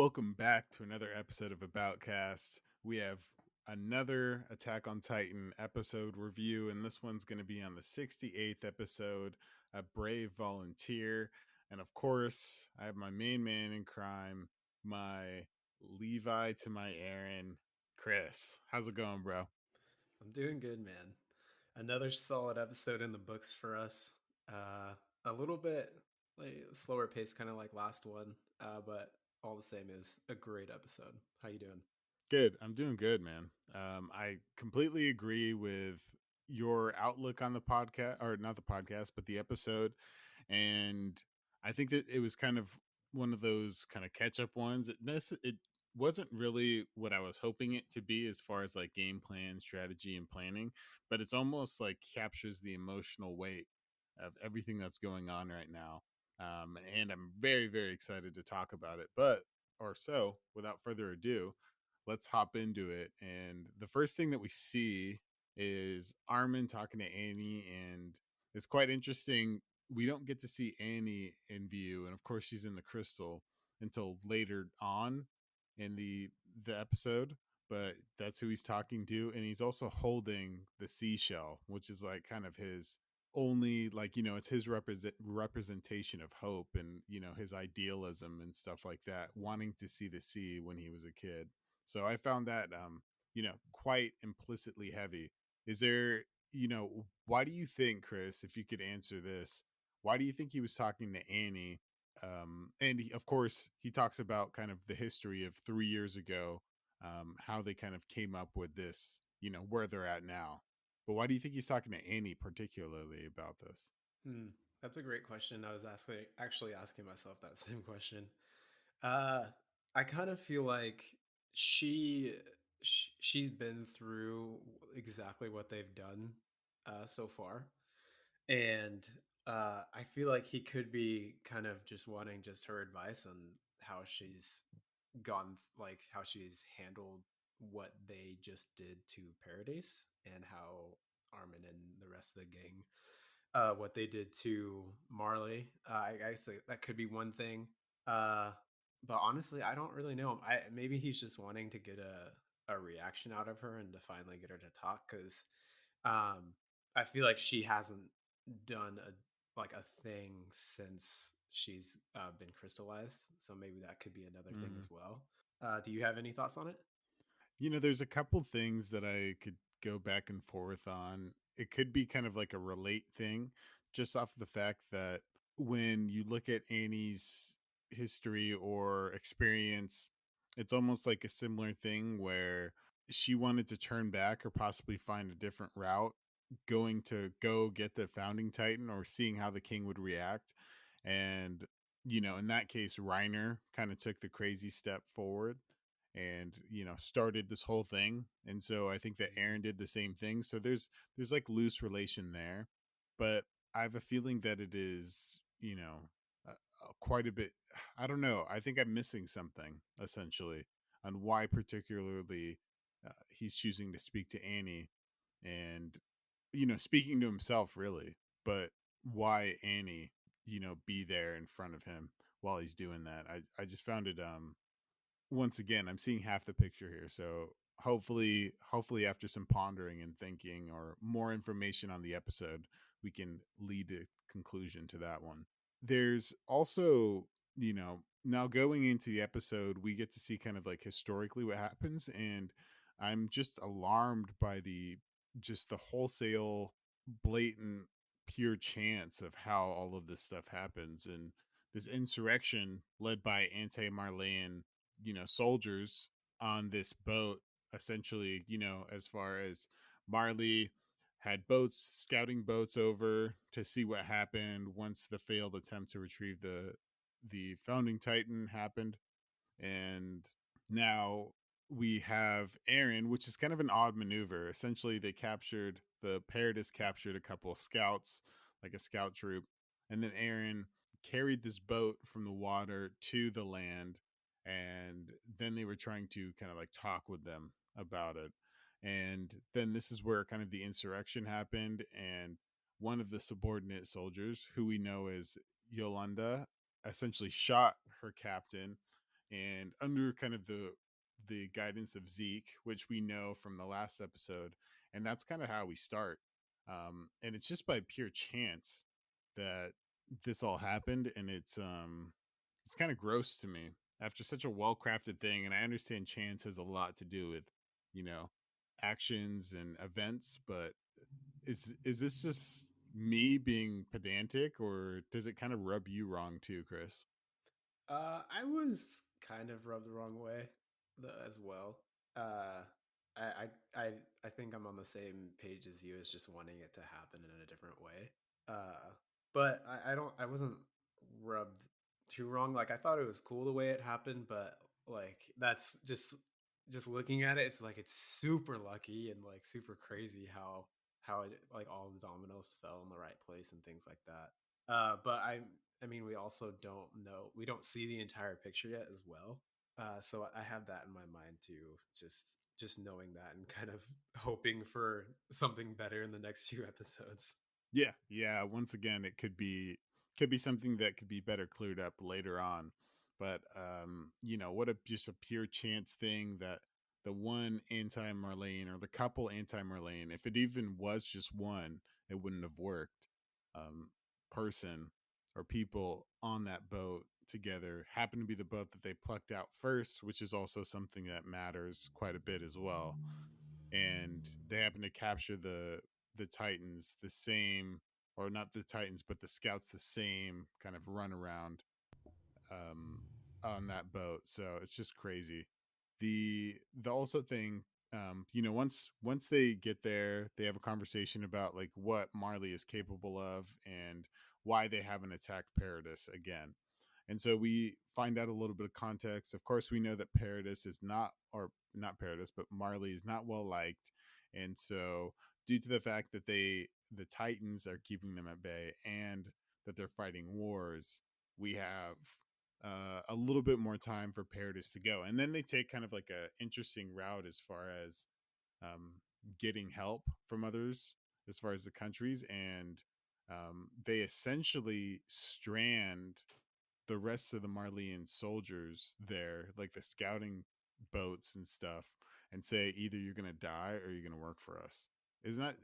Welcome back to another episode of Aboutcast. We have another Attack on Titan episode review, and this one's going to be on the 68th episode, A Brave Volunteer. And of course, I have my main man in crime, my Levi to my Eren, Chris. How's it going, bro? I'm doing good, man. Another solid episode in the books for us. A little bit like slower pace, kind of like last one, but all the same is a great episode. How you doing? Good. I'm doing good, man. I completely agree with your outlook on the podcast, or not the podcast, but the episode. And I think that it was kind of one of those kind of catch up ones. It wasn't really what I was hoping it to be as far as like game plan, strategy, and planning, but it's almost like captures the emotional weight of everything that's going on right now. And I'm very, very excited to talk about it. But, or so, without further ado, let's hop into it. And the first thing that we see is Armin talking to Annie, and it's quite interesting. We don't get to see Annie in view, and of course she's in the crystal until later on in the episode. But that's who he's talking to, and he's also holding the seashell, which is like kind of his only, like, it's his representation of hope, and his idealism and stuff like that, wanting to see the sea when he was a kid. So I found that quite implicitly heavy. Is there, why do you think, Chris, if you could answer this, why do you think he was talking to Annie? And of course, he talks about kind of the history of 3 years ago, how they kind of came up with this, where they're at now. But why do you think he's talking to Annie particularly about this? Hmm, that's a great question. I was actually asking myself that same question. Uh, I kind of feel like she, she's been through exactly what they've done so far. And I feel like he could be kind of just wanting just her advice on how she's how she's handled what they just did to Paradise and how Armin and the rest of the gang, what they did to Marley. I guess that could be one thing. Uh, but honestly, I don't really know. Maybe he's just wanting to get a reaction out of her and to finally get her to talk because I feel like she hasn't done a thing since she's been crystallized. So maybe that could be another thing Mm-hmm. as well. Do you have any thoughts on it? There's a couple things that I could go back and forth on. It could be kind of like a relate thing, just off of the fact that when you look at Annie's history or experience, it's almost like a similar thing where she wanted to turn back or possibly find a different route, going to go get the founding titan or seeing how the king would react. And, in that case, Reiner kind of took the crazy step forward and started this whole thing. And so I think that Eren did the same thing. So there's like loose relation there, but I have a feeling that it is, quite a bit. I don't know, I think I'm missing something essentially on why particularly he's choosing to speak to Annie, and speaking to himself really, but why Annie, be there in front of him while he's doing that. I just found it once again, I'm seeing half the picture here. So hopefully after some pondering and thinking or more information on the episode, we can lead a conclusion to that one. There's also, now going into the episode, we get to see kind of like historically what happens, and I'm just alarmed by the just the wholesale blatant pure chance of how all of this stuff happens, and this insurrection led by anti-Marleyan, soldiers on this boat, essentially, as far as Marley had boats, scouting boats over to see what happened once the failed attempt to retrieve the founding titan happened. And now we have Eren, which is kind of an odd maneuver. Essentially, the Paradis captured a couple of scouts, like a scout troop, and then Eren carried this boat from the water to the land, and then they were trying to kind of like talk with them about it. And then this is where kind of the insurrection happened, and one of the subordinate soldiers, who we know as Yolanda, essentially shot her captain and under kind of the guidance of Zeke, which we know from the last episode, and that's kind of how we start. And it's just by pure chance that this all happened, and it's kind of gross to me after such a well crafted thing. And I understand chance has a lot to do with, you know, actions and events, but is this just me being pedantic, or does it kind of rub you wrong too, Chris? I was kind of rubbed the wrong way as well. Uh, I, I I I think I'm on the same page as you, as just wanting it to happen in a different way. But I wasn't rubbed too wrong. Like, I thought it was cool the way it happened, but like that's just looking at it, it's like it's super lucky and like super crazy how it, like, all the dominoes fell in the right place and things like that. But I mean, we also don't know. We don't see the entire picture yet as well. So I have that in my mind too. Just knowing that and kind of hoping for something better in the next few episodes. Yeah, yeah. Once again, it could be something that could be better cleared up later on. But you know, what a just a pure chance thing that the one anti Marleyan or the couple anti Marleyan, if it even was just one, it wouldn't have worked. Um, person or people on that boat together happen to be the boat that they plucked out first, which is also something that matters quite a bit as well. And they happen to capture the Titans the same, or not the Titans, but the scouts the same kind of run around um, on that boat. So it's just crazy. The also thing, you know, once they get there, they have a conversation about like what Marley is capable of and why they haven't attacked Paradis again. And so we find out a little bit of context. Of course, we know that Paradis is not, or not Paradis, but Marley is not well liked. And so, due to the fact that the Titans are keeping them at bay and that they're fighting wars, we have a little bit more time for Paradis to go. And then they take kind of like a interesting route as far as getting help from others, as far as the countries, and they essentially strand the rest of the Marleyan soldiers there, like the scouting boats and stuff, and say either you're gonna die or you're gonna work for us. Isn't that?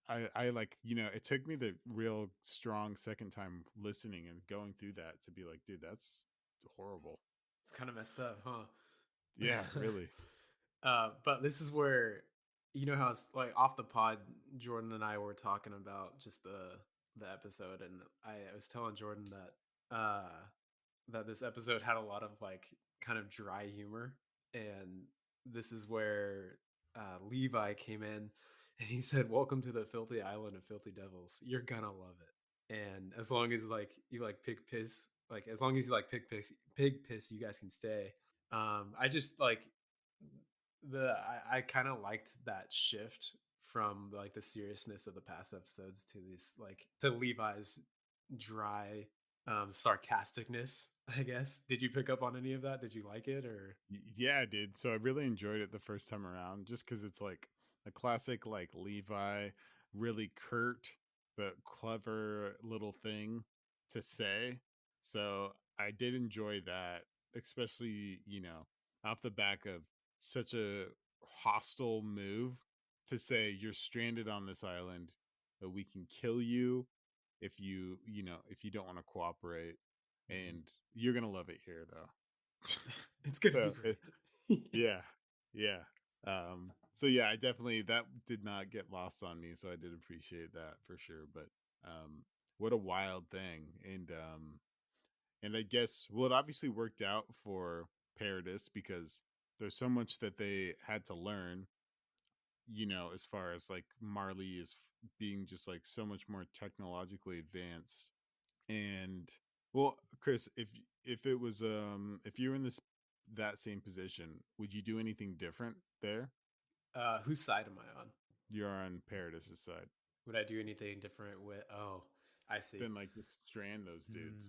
I like, you know, it took me the real strong second time listening and going through that to be like, dude, that's horrible. It's kind of messed up, huh? Yeah, really. But this is where, you know how it's like off the pod, Jordan and I were talking about just the episode, and I was telling Jordan that this episode had a lot of like kind of dry humor, and this is where Levi came in, and he said, "Welcome to the filthy island of filthy devils. You're gonna love it." And as long as like you like pig piss, like as long as you like pig piss, you guys can stay. I just like I kind of liked that shift from like the seriousness of the past episodes to this, like, to Levi's dry sarcasticness, I guess. Did you pick up on any of that? Did you like it, or Yeah, dude. So I really enjoyed it the first time around, just because it's like a classic, like Levi, really curt but clever little thing to say. So I did enjoy that, especially, you know, off the back of such a hostile move to say you're stranded on this island, that we can kill you if you know, if you don't want to cooperate, Mhm. and you're gonna love it here though. it's gonna be So great? yeah, yeah. So yeah, I definitely, that did not get lost on me, so I did appreciate that for sure. But um, what a wild thing, and I guess, well, it obviously worked out for Paradis because there's so much that they had to learn. You know, as far as like Marley is being just like so much more technologically advanced. And well, Chris, if it was if you were in this that same position, would you do anything different there? Whose side am I on? You're on Paradis's side. Would I do anything different with? Oh, I see. Then like just strand those dudes.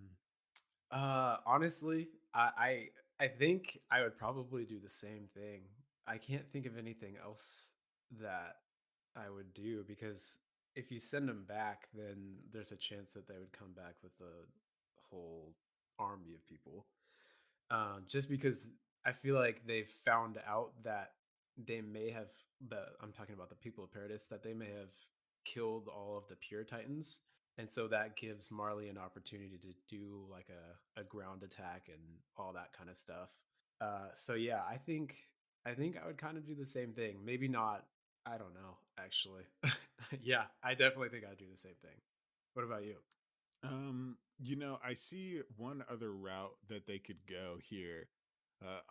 Hmm. Honestly, I think I would probably do the same thing. I can't think of anything else that I would do, because if you send them back, then there's a chance that they would come back with a whole army of people. just because I feel like they've found out that they may have I'm talking about the people of Paradis, that they may have killed all of the pure titans, and so that gives Marley an opportunity to do like a ground attack and all that kind of stuff. So yeah, I think I would kind of do the same thing. Maybe not. I don't know, actually. Yeah, I definitely think I'd do the same thing. What about you? I see one other route that they could go here.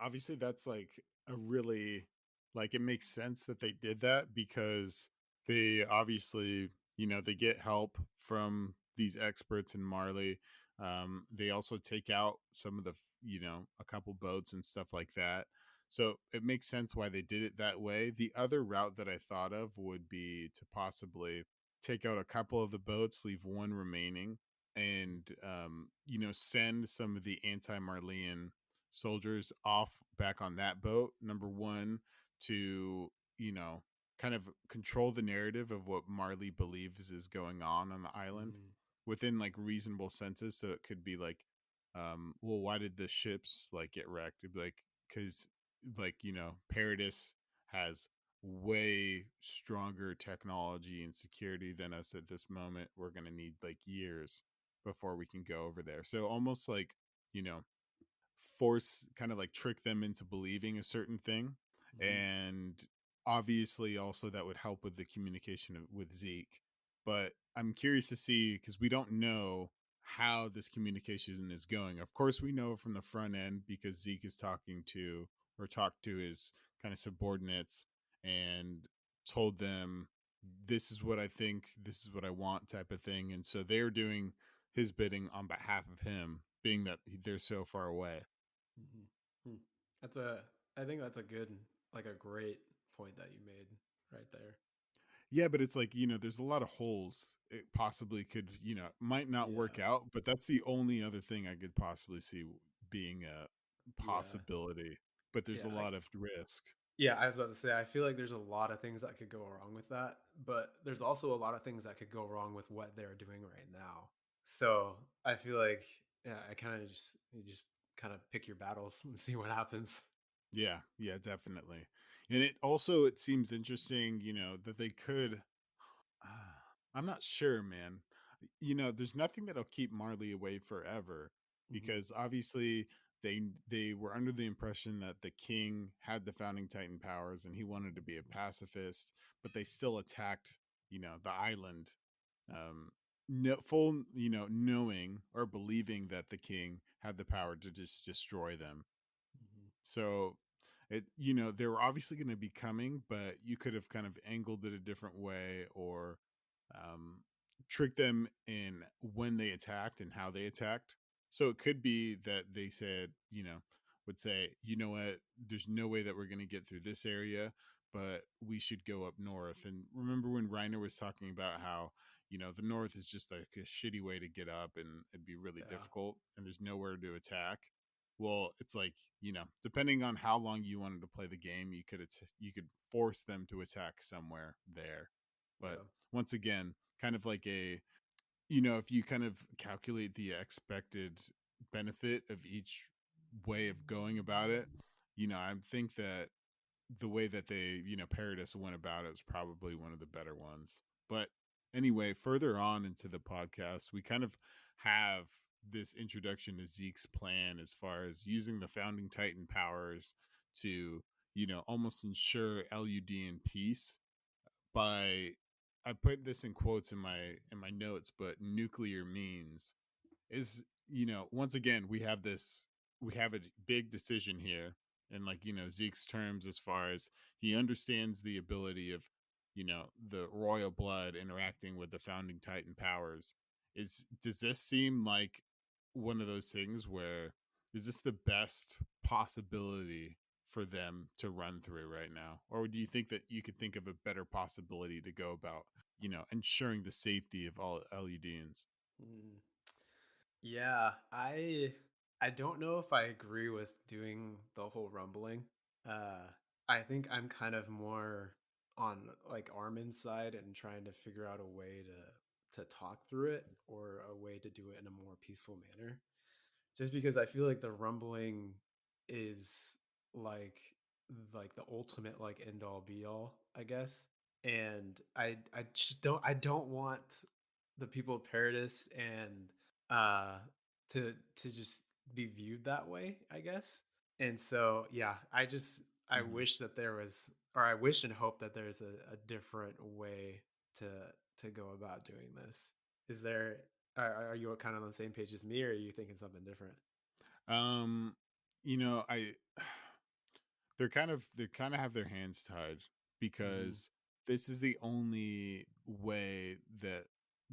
Obviously, that's like a really like it makes sense that they did that because they obviously, they get help from these experts in Marley. They also take out some of a couple boats and stuff like that. So it makes sense why they did it that way. The other route that I thought of would be to possibly take out a couple of the boats, leave one remaining, and send some of the anti-Marleyan soldiers off back on that boat. Number one, to you know kind of control the narrative of what Marley believes is going on the island Mhm, within like reasonable senses. So it could be like, well, why did the ships like get wrecked? It'd be like because Paradis has way stronger technology and security than us at this moment. We're going to need like years before we can go over there. So almost like, you know, force kind of like trick them into believing a certain thing. mhm, And obviously also that would help with the communication with Zeke. But I'm curious to see because we don't know how this communication is going. Of course, we know from the front end because Zeke is talking to or talked to his kind of subordinates and told them this is what I think, this is what I want type of thing. And so they're doing his bidding on behalf of him, being that they're so far away. mhm. Hmm. That's a I think that's a good like a great point that you made right there. Yeah, but it's like, there's a lot of holes it possibly could, might not work Yeah. out, but that's the only other thing I could possibly see being a Yeah. possibility. But there's a Yeah. lot of risk. Yeah, I was about to say I feel like there's a lot of things that could go wrong with that, but there's also a lot of things that could go wrong with what they're doing right now. So, I feel like yeah, I kind of just you just kind of pick your battles and see what happens. Yeah, yeah, definitely. And it seems interesting, that they could I'm not sure, man. There's nothing that'll keep Marley away forever Mhm. because obviously they were under the impression that the king had the founding titan powers and he wanted to be a pacifist, but they still attacked, the island no, full, knowing or believing that the king had the power to just destroy them. Mhm. So they were obviously going to be coming, but you could have kind of angled it a different way or um, tricked them in when they attacked and how they attacked. So it could be that they said, would say, you know what, there's no way that we're going to get through this area, but we should go up north. And remember when Reiner was talking about how, the north is just like a shitty way to get up and it'd be really Yeah. difficult and there's nowhere to attack. Well, it's like, depending on how long you wanted to play the game, you could force them to attack somewhere there. But Yeah. once again, kind of like if you kind of calculate the expected benefit of each way of going about it, I think that the way that they, Paradis went about it was probably one of the better ones. But anyway, further on into the podcast, we kind of have this introduction to Zeke's plan as far as using the founding Titan powers to, almost ensure LUD peace by I put this in quotes in my notes, but nuclear means is once again we have a big decision here and like Zeke's terms as far as he understands the ability of the royal blood interacting with the founding titan powers. Does this seem like one of those things where is this the best possibility for them to run through right now, or do you think that you could think of a better possibility to go about ensuring the safety of all LUDs? Mm. Yeah, I don't know if I agree with doing the whole rumbling. Uh I think I'm kind of more on like Armin's side and trying to figure out a way to talk through it or a way to do it in a more peaceful manner. Just because I feel like the rumbling is like the ultimate like end all be all, I guess. And I just don't want the people of Paradis and uh to just be viewed that way, I guess. And so yeah, I Mhm. wish that there was, or I wish and hope that there's a different way to go about doing this. Is there, are you kind of on the same page as me, or are you thinking something different? Um, I they kind of have their hands tied Hmm. because this is the only way that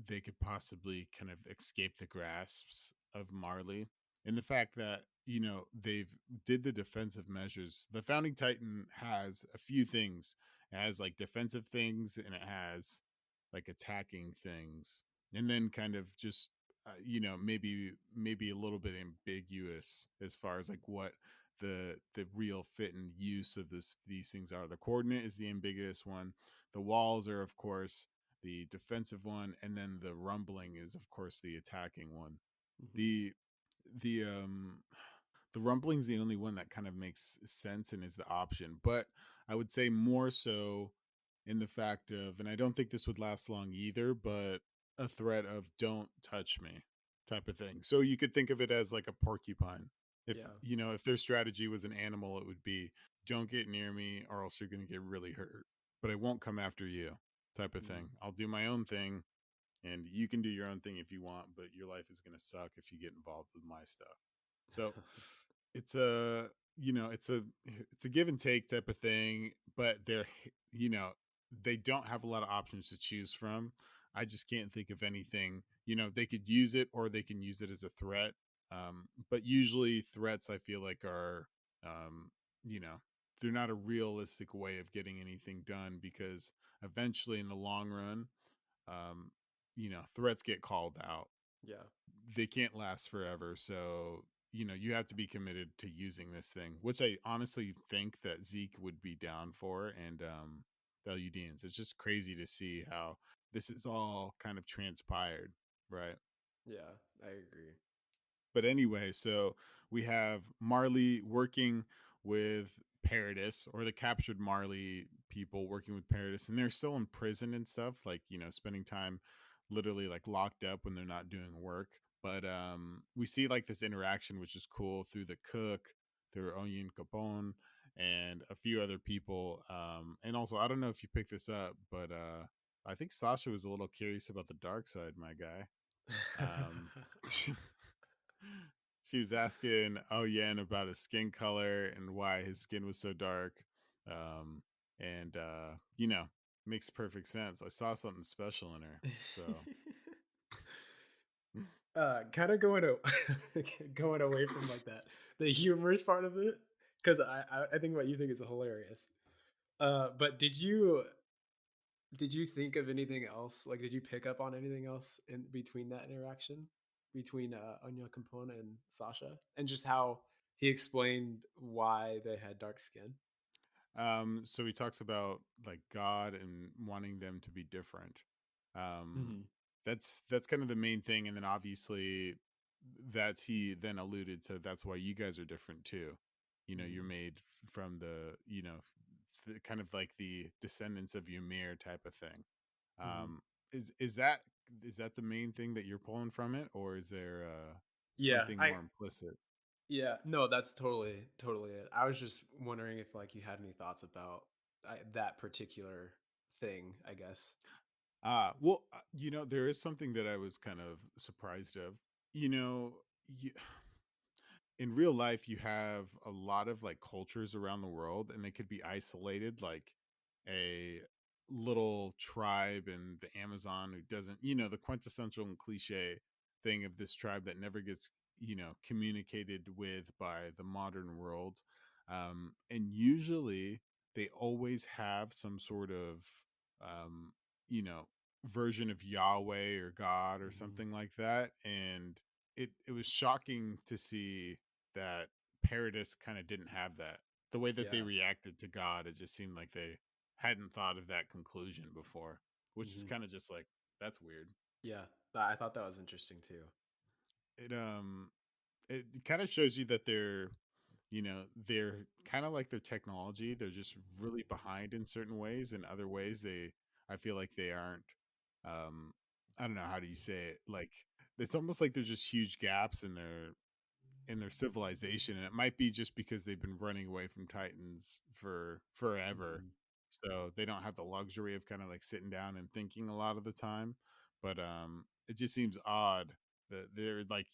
they could possibly kind of escape the grasps of Marley. And the fact that, they've did the defensive measures. The founding titan has a few things. It has like defensive things and it has like attacking things. And then kind of just maybe a little bit ambiguous as far as like what the real fit and use of these things are. The coordinate is the ambiguous one. The walls are of course the defensive one, and then the rumbling is of course the attacking one. Hmm. The the um the rumbling's the only one that kind of makes sense and is the option. But I would say more so in the fact of, and I don't think this would last long either, but a threat of don't touch me type of thing. So you could think of it as like a porcupine. Yeah. If their strategy was an animal, it would be don't get near me or else you're going to get really hurt, but I won't come after you type of thing. Mm. I'll do my own thing and you can do your own thing if you want, but your life is going to suck if you get involved with my stuff. So it's a it's a give and take type of thing, but you know they don't have a lot of options to choose from. I just can't think of anything. They could use it or they can use it as a threat. But usually threats I feel like are um, you know they're not a realistic way of getting anything done because eventually in the long run, um, threats get called out. Yeah. They can't last forever. So, you have to be committed to using this thing, which I honestly think that Zeke would be down for. And the Eludians. It's just crazy to see how this is all kind of transpired, right? Yeah, I agree. But anyway, so we have Marley working with Paradis, or the captured Marley people working with Paradis, and they're still in prison and stuff, like, spending time literally like locked up when they're not doing work. But we see like this interaction, which is cool, through the cook, through Onion Capone, and a few other people. And also, I don't know if you picked this up, but I think Sasha was a little curious about the dark side, my guy. Um, she was asking Yen about his skin color and why his skin was so dark. Um, and makes perfect sense. I saw something special in her. So Kind of going going away from like that, the humorous part of it, because I think what you think is hilarious. But did you think of anything else? Like, did you pick up on anything else in between that interaction between Anya Capone and Sasha, and just how he explained why they had dark skin? so he talks about like God and wanting them to be different. Um, Hmm. that's kind of the main thing, and then obviously that he then alluded to that's why you guys are different too. You're Hmm. made from kind of like the descendants of Ymir type of thing. Hmm. Um, is that the main thing that you're pulling from it, or is there Yeah, something more implicit? yeah, no, that's totally it. I was just wondering if like you had any thoughts about that particular thing, I guess. Well, there is something that I was kind of surprised of. You know, in real life you have a lot of like cultures around the world and they could be isolated, like a little tribe in the Amazon who doesn't, the quintessential and cliche thing of this tribe that never gets, communicated with by the modern world. And usually they always have some sort of um you know version of Yahweh or God or Hmm. something like that. And it was shocking to see that Paradis kind of didn't have that. The way that they Yeah. reacted to God, it just seemed like they hadn't thought of that conclusion before, which is Hmm. kind of just like that's weird. Yeah, I thought that was interesting too. It it kind of shows you that they're, they're kind of like their technology. They're just really behind in certain ways. In other ways, I feel like they aren't. Um, I don't know how do you say it. Like it's almost like there's just huge gaps in their civilization, and it might be just because they've been running away from Titans for forever. Mhm. So they don't have the luxury of kind of like sitting down and thinking a lot of the time. But it just seems odd that they're like,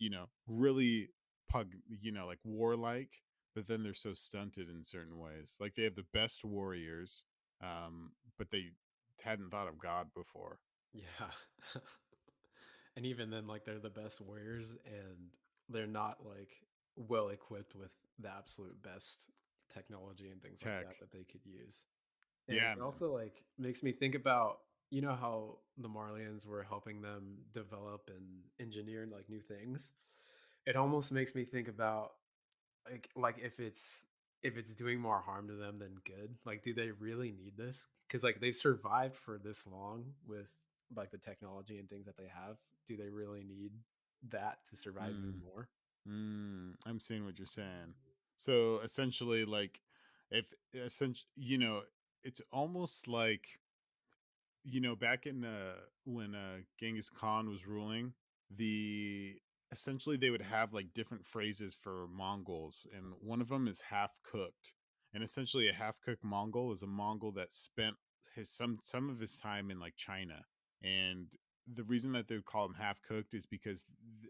really like warlike, but then they're so stunted in certain ways. Like they have the best warriors, but they hadn't thought of God before. Yeah. And even then, like, they're the best warriors and they're not like well equipped with the absolute best technology and things like that Tech. that they could use. And Yeah, it man. also like makes me think about, you know, how the Marleyans were helping them develop and engineer like new things. It almost makes me think about like if it's doing more harm to them than good. Like, do they really need this? Because like they've survived for this long with like the technology and things that they have. Do they really need that to survive even Mm. more? I'm seeing what you're saying. So essentially, like, if essentially, it's almost like back in when Genghis Khan was ruling, the essentially they would have like different phrases for Mongols, and one of them is half cooked. And essentially, a half cooked Mongol is a Mongol that spent his some of his time in like China, and the reason that they would call him half cooked is because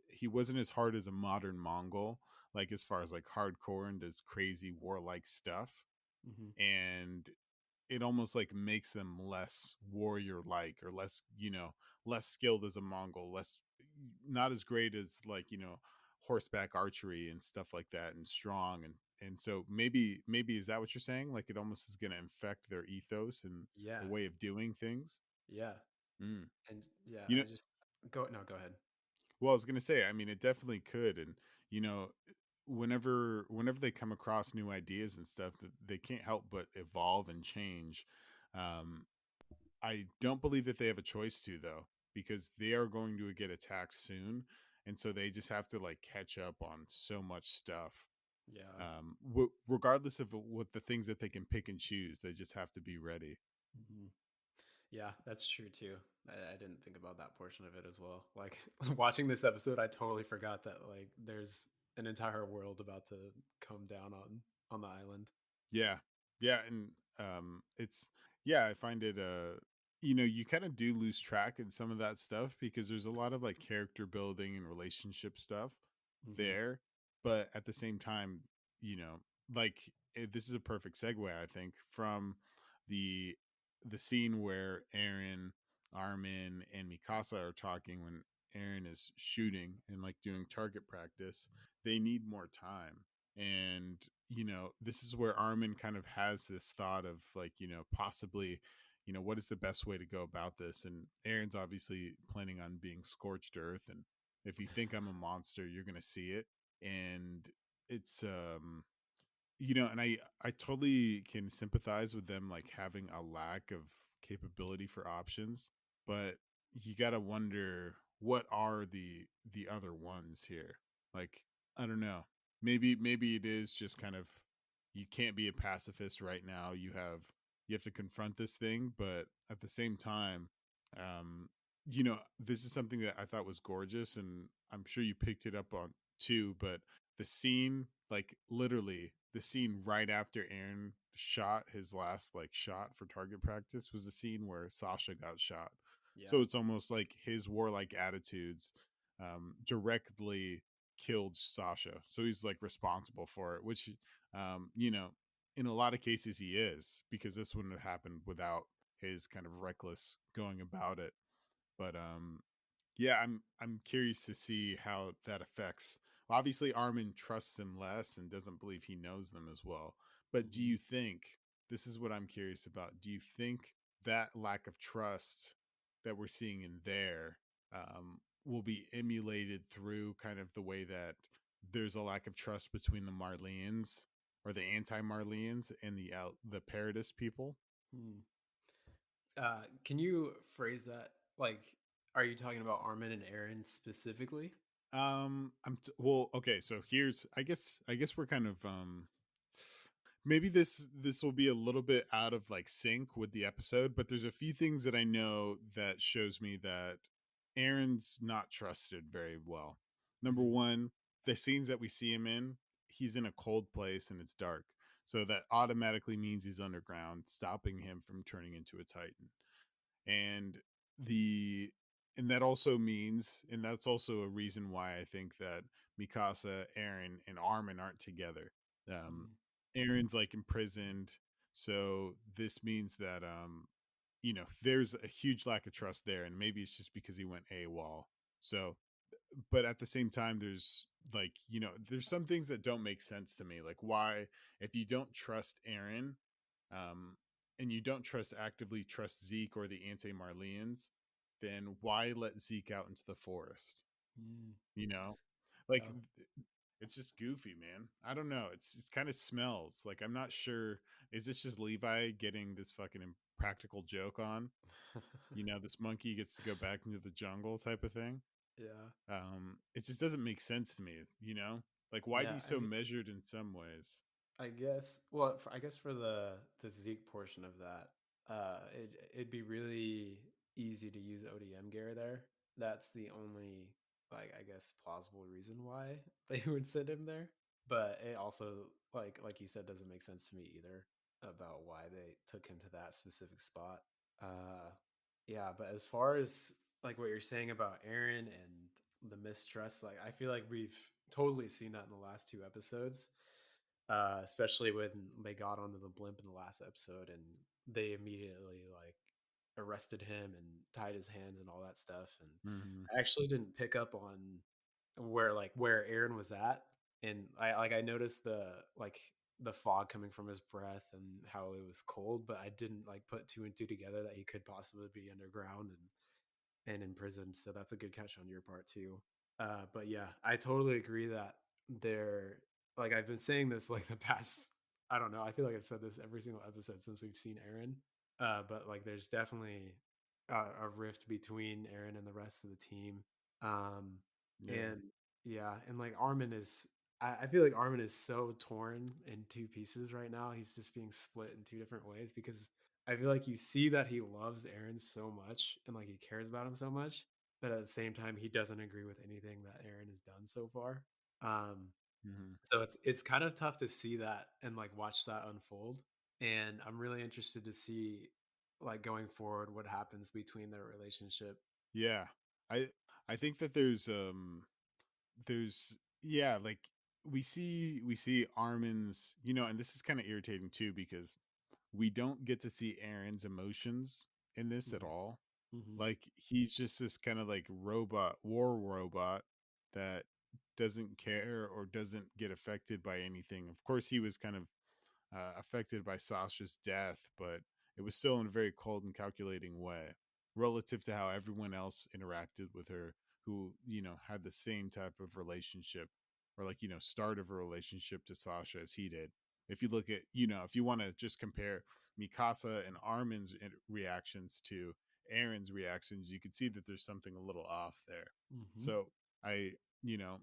he wasn't as hard as a modern Mongol, like as far as like hardcore and does crazy warlike stuff, Hmm. and it almost like makes them less warrior like, or less less skilled as a Mongol, less not as great as like horseback archery and stuff like that, and strong, and so maybe is that what you're saying, like it almost is going to infect their ethos and Yeah, the way of doing things. yeah, Mm. and yeah. you know I just go no, go ahead. well, I was going to say, I mean, it definitely could, and you know whenever they come across new ideas and stuff, that they can't help but evolve and change. um I don't believe that they have a choice to, though, because they are going to get attacked soon, and so they just have to like catch up on so much stuff. Yeah. Regardless of what the things that they can pick and choose, they just have to be ready. Hmm. Yeah, that's true too. I didn't think about that portion of it as well. Like watching this episode, I totally forgot that like there's an entire world about to come down on the island. Yeah. Yeah, and it's yeah, I find it you kind of do lose track in some of that stuff because there's a lot of like character building and relationship stuff Hmm. there, but at the same time, like this is a perfect segue, I think, from the scene where Eren, Armin, and Mikasa are talking when Eren is shooting and like doing target practice. They need more time, and this is where Armin kind of has this thought of like possibly what is the best way to go about this, and Aaron's obviously planning on being scorched earth, and if you think I'm a monster, you're gonna see it. And it's and I totally can sympathize with them like having a lack of capability for options, but you got to wonder what are the other ones here. Like I don't know. Maybe it is just kind of you can't be a pacifist right now. You have to confront this thing, but at the same time, um this is something that I thought was gorgeous, and I'm sure you picked it up on too, but the scene, like literally the scene right after Aaron shot his last like shot for target practice, was the scene where Sasha got shot. Yeah. So it's almost like his warlike attitudes directly killed Sasha. So he's like responsible for it, which in a lot of cases he is, because this wouldn't have happened without his kind of reckless going about it. But yeah, I'm curious to see how that affects. Obviously, Armin trusts him less and doesn't believe he knows them as well. But do Hmm. you think, this is what I'm curious about? Do you think that lack of trust that we're seeing in there will be emulated through kind of the way that there's a lack of trust between the Marleyans or the anti-Marleyans and the Paradis people? Hmm. Can you phrase that? Like, are you talking about Armin and Aaron specifically? Well, okay, so here's I guess we're kind of maybe this will be a little bit out of like sync with the episode, but there's a few things that I know that shows me that Aaron's not trusted very well. Number Mhm. one, the scenes that we see him in, he's in a cold place and it's dark. So that automatically means he's underground, stopping him from turning into a Titan. And the and that also means, and that's also a reason why I think that Mikasa, Eren, and Armin aren't together. um Mhm. Aaron's like imprisoned, so this means that there's a huge lack of trust there, and maybe it's just because he went AWOL. So, but at the same time, there's like, there's some things that don't make sense to me. Like, why, if you don't trust Aaron, um, and you don't actively trust Zeke or the anti Marleyans, then why let Zeke out into the forest? Mm. You know, like Yeah. it's just goofy, man. I don't know. It's kind of smells like, I'm not sure. Is this just Levi getting this fucking impractical joke on? This monkey gets to go back into the jungle type of thing. Yeah. It just doesn't make sense to me. Like, why Yeah, be so measured in some ways? I guess. Well, I guess for the Zeke portion of that, it'd be really easy to use ODM gear there. That's the only, like, I guess, plausible reason why they would send him there. But it also, like you said, doesn't make sense to me either about why they took him to that specific spot. Uh, yeah, but as far as like what you're saying about Aaron and the mistrust, like I feel like we've totally seen that in the last two episodes, especially when they got onto the blimp in the last episode and they immediately like arrested him and tied his hands and all that stuff. And Hmm. I actually didn't pick up on where Aaron was at, and I noticed the fog coming from his breath and how it was cold, but I didn't like put two and two together that he could possibly be underground and in prison. So that's a good catch on your part too. But yeah, I totally agree that they're like I've been saying this like the past. I don't know. I feel like I've said this every single episode since we've seen Aaron. But like, there's definitely a rift between Aaron and the rest of the team. Um, Yeah. and yeah, and like Armin is. I feel like Armin is so torn in two pieces right now. He's just being split in two different ways because I feel like you see that he loves Aaron so much and like he cares about him so much, but at the same time he doesn't agree with anything that Aaron has done so far. Um, Hmm. so it's kind of tough to see that and like watch that unfold. And I'm really interested to see like going forward what happens between their relationship. Yeah. I I think that there's yeah, like we see Armin's, and this is kind of irritating too, because we don't get to see Aaron's emotions in this at Hmm. all. Hmm. Like, he's just this kind of like war robot that doesn't care or doesn't get affected by anything. Of course, he was kind of affected by Sasha's death, but it was still in a very cold and calculating way relative to how everyone else interacted with her, who, had the same type of relationship, or like, start of a relationship to Sasha as he did. If you look at, if you want to just compare Mikasa and Armin's reactions to Aaron's reactions, you could see that there's something a little off there. Hmm. So I, you know,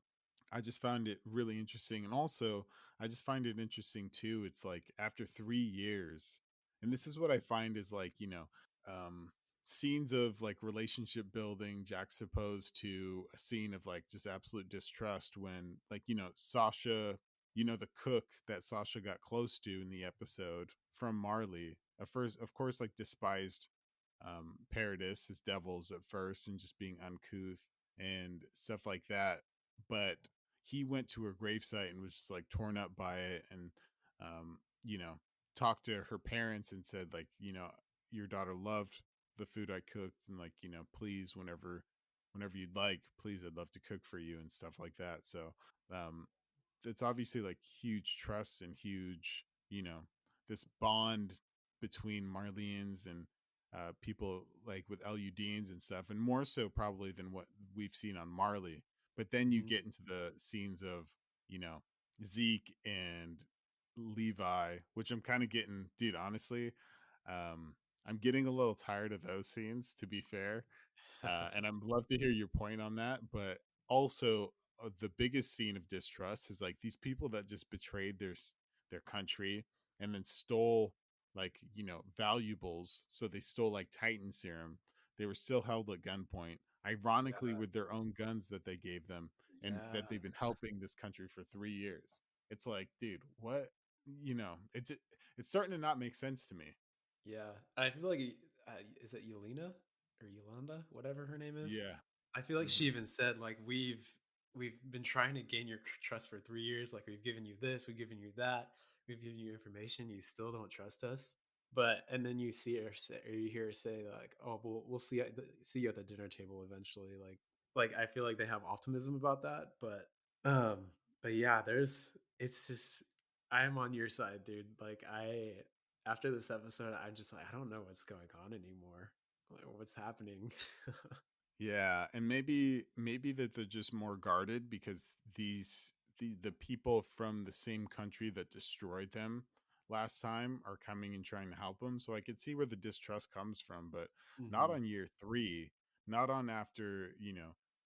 I just found it really interesting. And also, I just find it interesting too. It's like, after 3 years, and this is what I find is like, um, scenes of like relationship building juxtaposed to a scene of like just absolute distrust, when, like, Sasha, the cook that Sasha got close to in the episode from Marley, at first, of course, like, despised Paradis, his devils at first, and just being uncouth and stuff like that. But he went to her gravesite and was just like torn up by it, and um, you know, talked to her parents and said, like, your daughter loved the food I cooked, and like, please, whenever you'd like, please, I'd love to cook for you and stuff like that. So um it's obviously like huge trust and huge, this bond between Marleyans and people like with Eludians and stuff, and more so probably than what we've seen on Marley. But then you Hmm. get into the scenes of, you know, Zeke and Levi, which I'm kind of getting, dude, honestly, um, I'm getting a little tired of those scenes, to be fair. And I'd love to hear your point on that. But also, the biggest scene of distrust is like these people that just betrayed their country and then stole like, valuables. So they stole like Titan serum. They were still held at gunpoint, ironically, Yeah. with their own guns that they gave them and that Yeah. they've been helping this country for 3 years. It's like, dude, what? It's starting to not make sense to me. Yeah. I feel like is it Yelena or Yolanda, whatever her name is? Yeah. I feel like she Hmm. even said like we've been trying to gain your trust for 3 years. Like we've given you this, we've given you that, we've given you information. You still don't trust us. But and then you see her say, or you hear her say like, "Oh, we'll see see you at the dinner table eventually." Like I feel like they have optimism about that, um, but yeah, there's it's just I am on your side, dude. Like I after this episode, I'm just like, I don't know what's going on anymore. Like, what's happening? Yeah, and maybe that they're just more guarded because the people from the same country that destroyed them last time are coming and trying to help them. So I could see where the distrust comes from, but not Hmm. on year 3, not on after,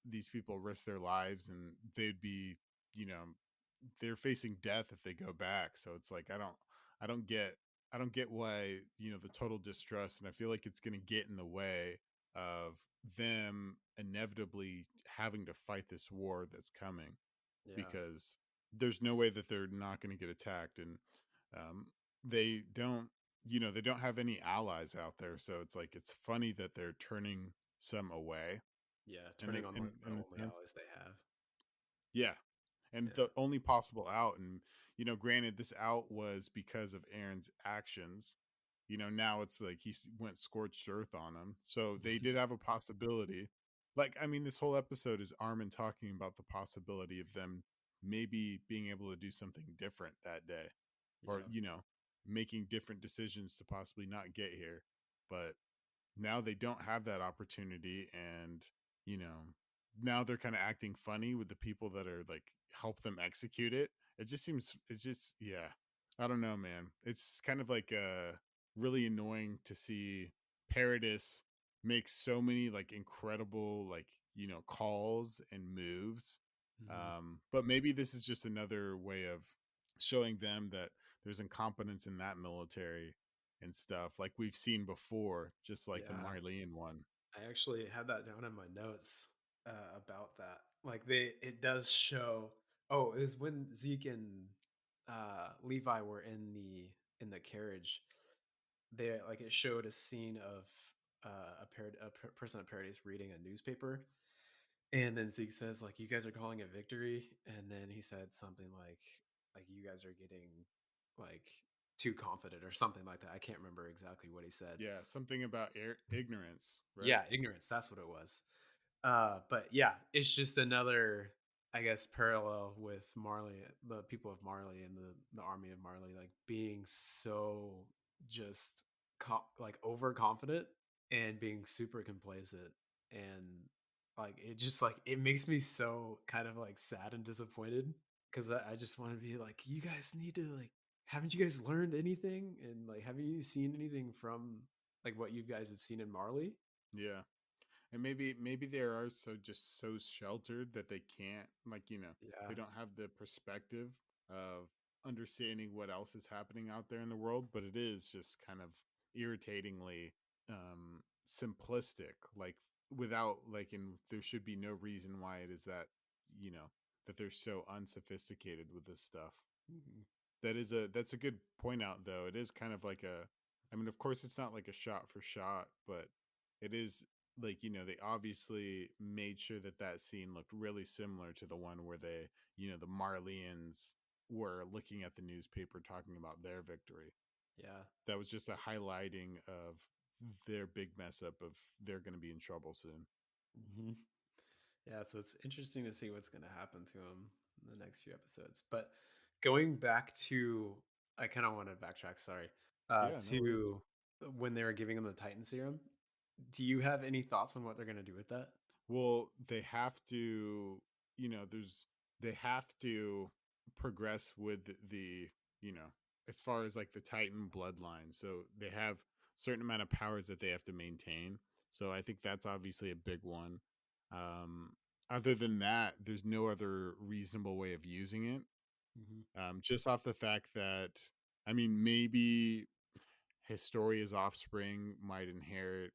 these people risk their lives and they'd be, you know, they're facing death if they go back. So it's like I don't get I don't get why, the total distrust, and I feel like it's going to get in the way of them inevitably having to fight this war that's coming, Yeah, because there's no way that they're not going to get attacked. And um, they don't they don't have any allies out there, so it's like it's funny that they're turning some away yeah, in turning on like the in a only sense. allies they have. Yeah. And Yeah. the only possible out, and granted, this out was because of Aaron's actions. Now it's like went scorched earth on him. So they did have a possibility. Like, I mean, this whole episode is Armin talking about the possibility of them maybe being able to do something different that day, or, Yeah. making different decisions to possibly not get here. But now they don't have that opportunity, and you know now they're kind of acting funny with the people that are like help them execute it. It's just, yeah, I don't know, man. It's kind of like really annoying to see Paradis make so many like incredible like calls and moves. Hmm. But maybe this is just another way of showing them that there's incompetence in that military and stuff like we've seen before, just like the Yeah. Marleyan one. I actually had that down in my notes about that. Like it does show. Oh, it was when Zeke and Levi were in the carriage. They like it showed a scene of person at Paradise reading a newspaper, and then Zeke says like, "You guys are calling it victory," and then he said something like you guys are getting like too confident or something like that. I can't remember exactly what he said. Yeah, something about ignorance, right? Yeah, ignorance. That's what it was. But yeah, it's just another, I guess, parallel with Marley, the people of Marley and the army of Marley, like being so just like overconfident and being super complacent, and like it just like it makes me so kind of like sad and disappointed because I just want to be like, you guys need to like, haven't you guys learned anything? And like, haven't you seen anything from like what you guys have seen in Marley? Yeah. And maybe they are so just so sheltered that they can't, like, Yeah. they don't have the perspective of understanding what else is happening out there in the world. But it is just kind of irritatingly simplistic, like without like, and there should be no reason why it is that, you know that they're so unsophisticated with this stuff. Mhm. That's a good point out, though. It is kind of like a, I mean, of course it's not like a shot for shot, but it is like, they obviously made sure that that scene looked really similar to the one where the Marleyans were looking at the newspaper talking about their victory. Yeah. That was just a highlighting of their big mess up of they're going to be in trouble soon. Mhm. Yeah, so it's interesting to see what's going to happen to him in the next few episodes. But going back to, I kind of want to backtrack, sorry, Yeah, no worries. to when they were giving him the Titan serum. Do you have any thoughts on what they're going to do with that? Well, they have to, they have to progress with you know, as far as like the Titan bloodline. So they have certain amount of powers that they have to maintain. So I think that's obviously a big one. Um, Other than that, there's no other reasonable way of using it. Hmm. Just off the fact that I mean, maybe Historia's offspring might inherit,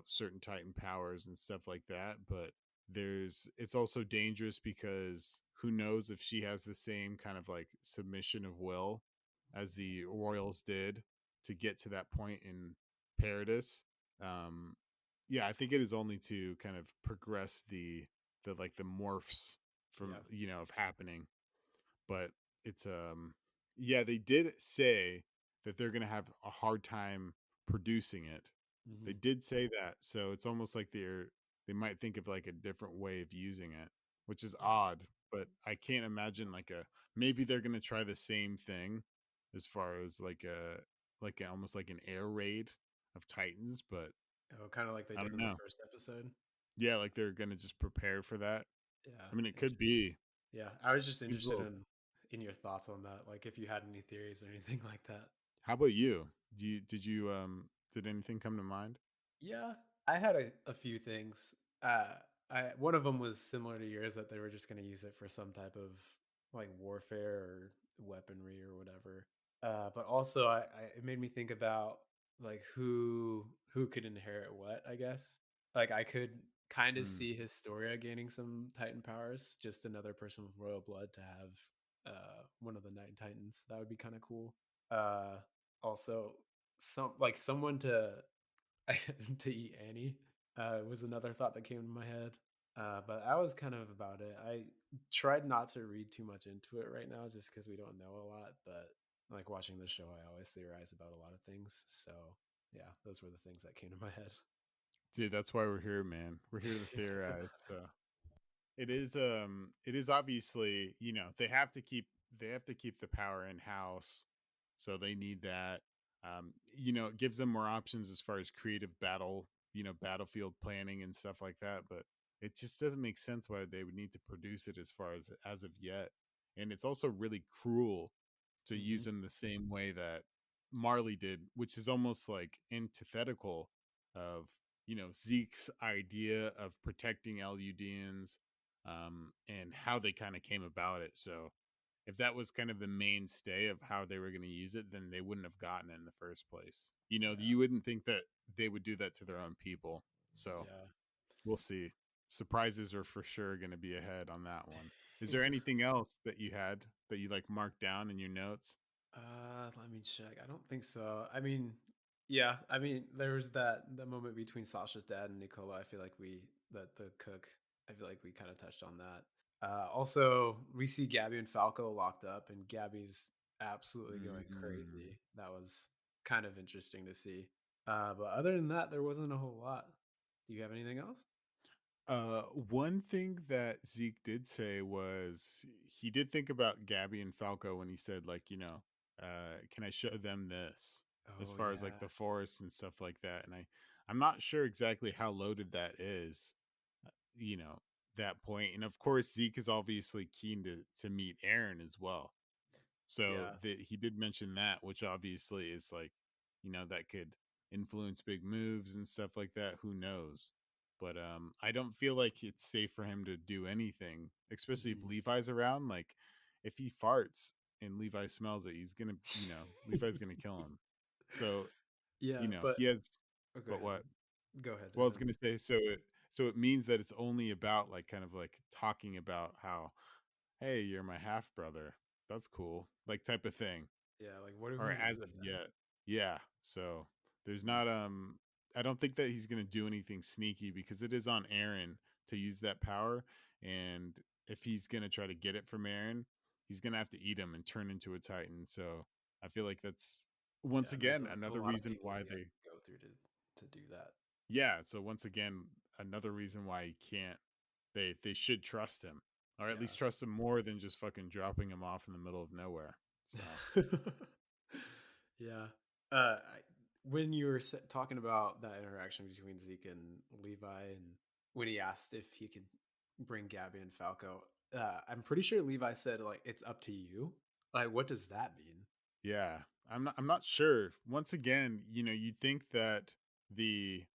certain Titan powers and stuff like that, but it's also dangerous because who knows if she has the same kind of like submission of will as the royals did to get to that point in Paradis. Um yeah, I think it is only to kind of progress the morphs from, Yeah. of happening, but it's yeah, they did say that they're going to have a hard time producing it. They Hmm. did say that, so it's almost like they might think of like a different way of using it, which is Yeah. odd, but I can't imagine like a maybe they're going to try the same thing as far as almost like an air raid of titans, but Oh, kind of like they I did don't in the know. first episode. Yeah, like they're going to just prepare for that. Yeah. I mean, it could Interesting. be. Yeah. I was just Seems a interested little. in your thoughts on that. Like if you had any theories or anything like that. How about you? Did anything come to mind? Yeah, I had a few things. I one of them was similar to yours that they were just going to use it for some type of like warfare or weaponry or whatever. But also, it made me think about like who could inherit what. I guess like I could kind of Mm. see Historia gaining some Titan powers, just another person with royal blood to have one of the Night Titans. That would be kind of cool. Uh, also, someone to to eat Annie was another thought that came to my head. But that was kind of about it. I tried not to read too much into it right now just because we don't know a lot. But like watching the show, I always theorize about a lot of things. So yeah, those were the things that came to my head. Dude, that's why we're here, man. We're here to theorize. So it is obviously, they have to keep the power in house. So they need that. It gives them more options as far as creative battlefield planning and stuff like that, but it just doesn't make sense why they would need to produce it as of yet. And it's also really cruel to Hmm. use them the same way that Marley did, which is almost like antithetical of, Zeke's idea of protecting Eludians, and how they kind of came about it. So if that was kind of the mainstay of how they were going to use it, then they wouldn't have gotten it in the first place. Yeah, You wouldn't think that they would do that to their own people. So yeah. we'll see. Surprises are for sure going to be ahead on that one. Is there anything else that you had that you like marked down in your notes? Let me check. I don't think so. I mean, yeah, I mean, there was that moment between Sasha's dad and Nicola. I feel like the cook. I feel like we kind of touched on that. Also, we see Gabby and Falco locked up, and Gabby's absolutely going Mm. crazy. That was kind of interesting to see. But other than that, there wasn't a whole lot. Do you have anything else? One thing that Zeke did say was he did think about Gabby and Falco when he said, like, can I show them this as Oh far as yeah, like the forest and stuff like that? And I'm not sure exactly how loaded that is, you know, that point. And of course, Zeke is obviously keen to meet Eren as well. So yeah. he did mention that, which obviously is like, that could influence big moves and stuff like that. Who knows? But I don't feel like it's safe for him to do anything, especially if Mhm. Levi's around. Like, if he farts and Levi smells it, he's gonna, Levi's gonna kill him. So, Yeah, but he has. oh, go But ahead. what? Go ahead. Well, I was gonna say, so it means that it's only about like kind of like talking about how, hey, you're my half brother. That's cool, like type of thing, Yeah, like what are we or gonna do as of with that? yet. Yeah. So there's Mhm. not I don't think that he's gonna do anything sneaky because it is on Aaron to use that power. And if he's gonna try to get it from Aaron, he's gonna have to eat him and turn into a Titan. So I feel like that's once Yeah, there's again a another lot of reason people why he has they to go through to do that. yeah, so once again another reason why he can't they should trust him, or at least Yeah. trust him more than just fucking dropping him off in the middle of nowhere. So Yeah. When you were talking about that interaction between Zeke and Levi, and when he asked if he could bring Gabby and Falco, I'm pretty sure Levi said like it's up to you. Like, what does that mean? yeah, I'm not sure. Once again, you'd think that the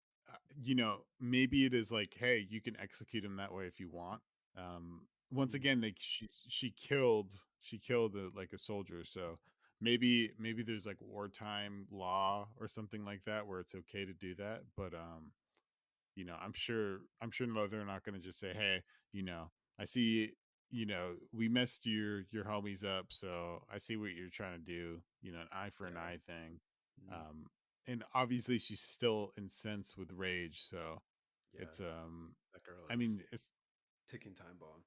maybe it is like, hey, you can execute him that way if you want. Once Mm, again, like she killed like a soldier, so maybe there's like wartime law or something like that where it's okay to do that, but I'm sure no, they're not going to just say, "Hey, you know, I see, we messed your homies up, so I see what you're trying to do, an eye for an Yeah. eye thing." Mm. Um and obviously she's still incensed with rage, so Yeah. it's That girl I is mean, it's ticking time bomb.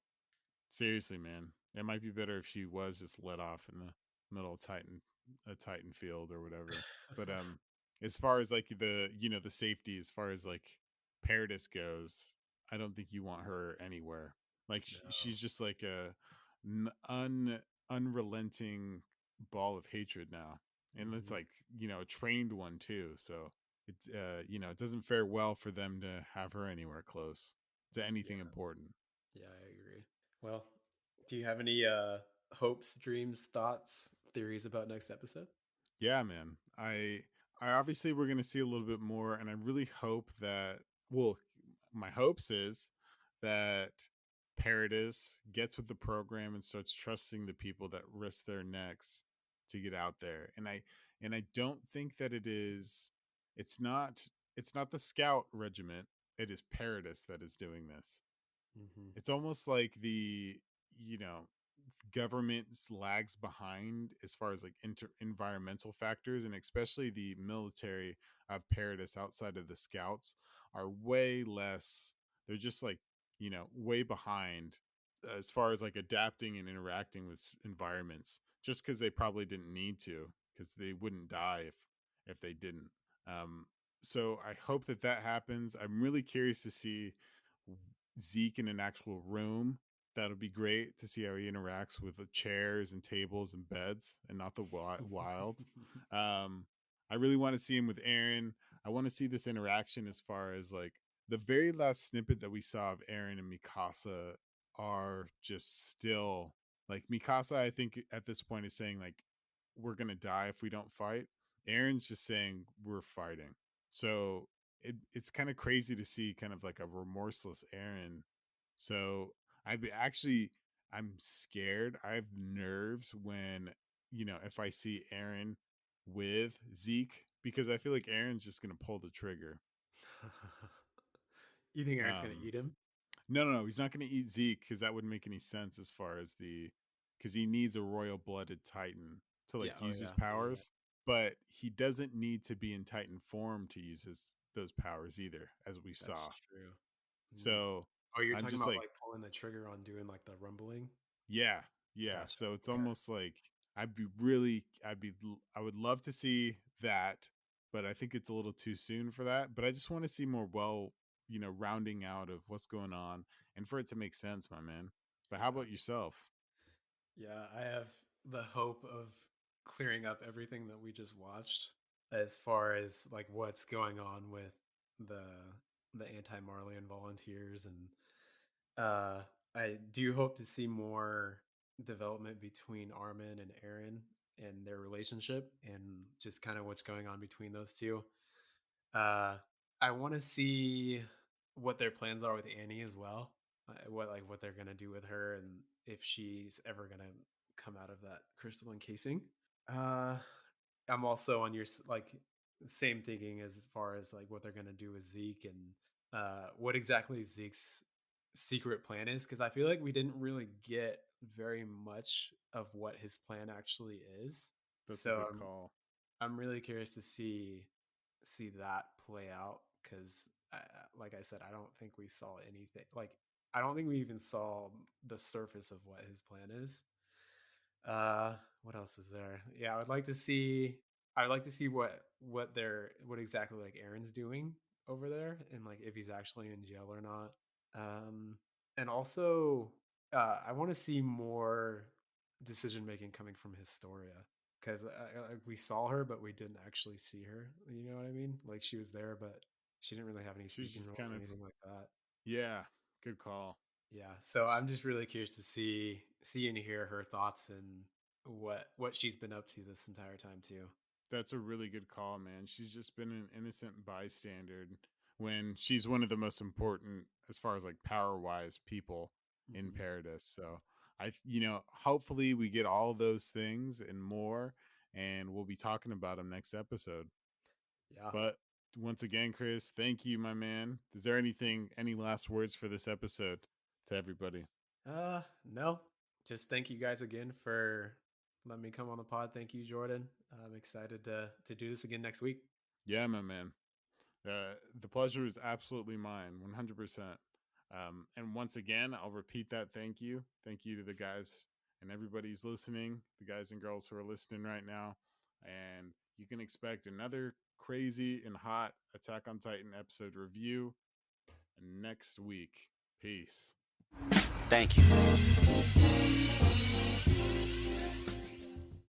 seriously, man. It might be better if she was just let off in the middle of a Titan field or whatever. But as far as like the safety, as far as like Paradis goes, I don't think you want her anywhere. Like No. she's just like a n- un unrelenting ball of hatred now. And it's Mhm. like, a trained one too. So it doesn't fare well for them to have her anywhere close to Yeah. anything important. Yeah, I agree. Well, do you have any hopes, dreams, thoughts, theories about next episode? Yeah, man. I obviously we're gonna see a little bit more, and I really hope that well, my hopes is that Paradis gets with the program and starts trusting the people that risk their necks to get out there. And I don't think that it's not it's not the scout regiment, it is Paradis that is doing this. Mhm. It's almost like you know government lags behind as far as like environmental factors, and especially the military of Paradis outside of the scouts are way less. They're just like way behind as far as like adapting and interacting with environments, just because they probably didn't need to, because they wouldn't die if they didn't. um so I hope that happens. I'm really curious to see Zeke in an actual room. That'll be great to see how he interacts with the chairs and tables and beds and not the wild. Um, I really want to see him with Eren. I want to see this interaction as far as like the very last snippet that we saw of Eren and Mikasa are just still like Mikasa, I think at this point is saying like we're gonna die if we don't fight. Eren's just saying we're fighting. So it's kind of crazy to see kind of like a remorseless Eren. So I'm scared. I have nerves when if I see Eren with Zeke, because I feel like Aaron's just gonna pull the trigger. You think Aaron's gonna Um eat him? no, he's not gonna eat Zeke because that wouldn't make any sense as far as the because he needs a royal blooded Titan to Yeah. like Oh use his yeah. Yeah. Yeah. powers, but he doesn't need to be in Titan form to use his those powers either, as we That's saw. true. Mm. So Oh, you're I'm talking just about like, like pulling the trigger on doing like the rumbling. yeah, yeah. Gotcha. So it's Okay. almost like I would love to see that, but I think it's a little too soon for that. But I just want to see more rounding out of what's going on and for it to make sense, my man. But how Yeah. about yourself? Yeah. I have the hope of clearing up everything that we just watched as far as like what's going on with the the anti-Marleyan volunteers and uh I do hope to see more development between Armin and Eren and their relationship and just kind of what's going on between those two. Uh, I want to see what their plans are with Annie as well. What they're gonna do with her and if she's ever gonna come out of that crystal encasing. Uh, I'm also on your same thinking as far as like what they're gonna do with Zeke and what exactly Zeke's secret plan is because I feel like we didn't really get very much of what his plan actually is. That's a So good call. I'm really curious to see that play out because, like I said, I don't think we saw anything. Like, I don't think we even saw the surface of what his plan is. What else is there? Yeah, I would like to see. I would like to see what exactly like Aaron's doing over there, and like if he's actually in jail or not. Um, and also, I want to see more decision making coming from Historia because we saw her, but we didn't actually see her. You know what I mean? Like she was there, but she didn't really have any She's speaking just roles kind or of anything like that. yeah, good call. Yeah, so I'm just really curious to see and hear her thoughts and what she's been up to this entire time too. That's a really good call, man. She's just been an innocent bystander when she's one of the most important, as far as like power wise, people in Hmm. Paradis. So hopefully we get all those things and more. and we'll be talking about them next episode. Yeah. But once again, Chris, thank you, my man. Is there any last words for this episode to everybody? No. Just thank you guys again for letting me come on the pod. Thank you, Jordan. I'm excited to do this again next week. Yeah, my man. The pleasure is absolutely mine, 100%. And once again, I'll repeat that thank you. Thank you to the guys and everybody's listening, the guys and girls who are listening right now. And you can expect another crazy and hot Attack on Titan episode review next week. Peace. Thank you.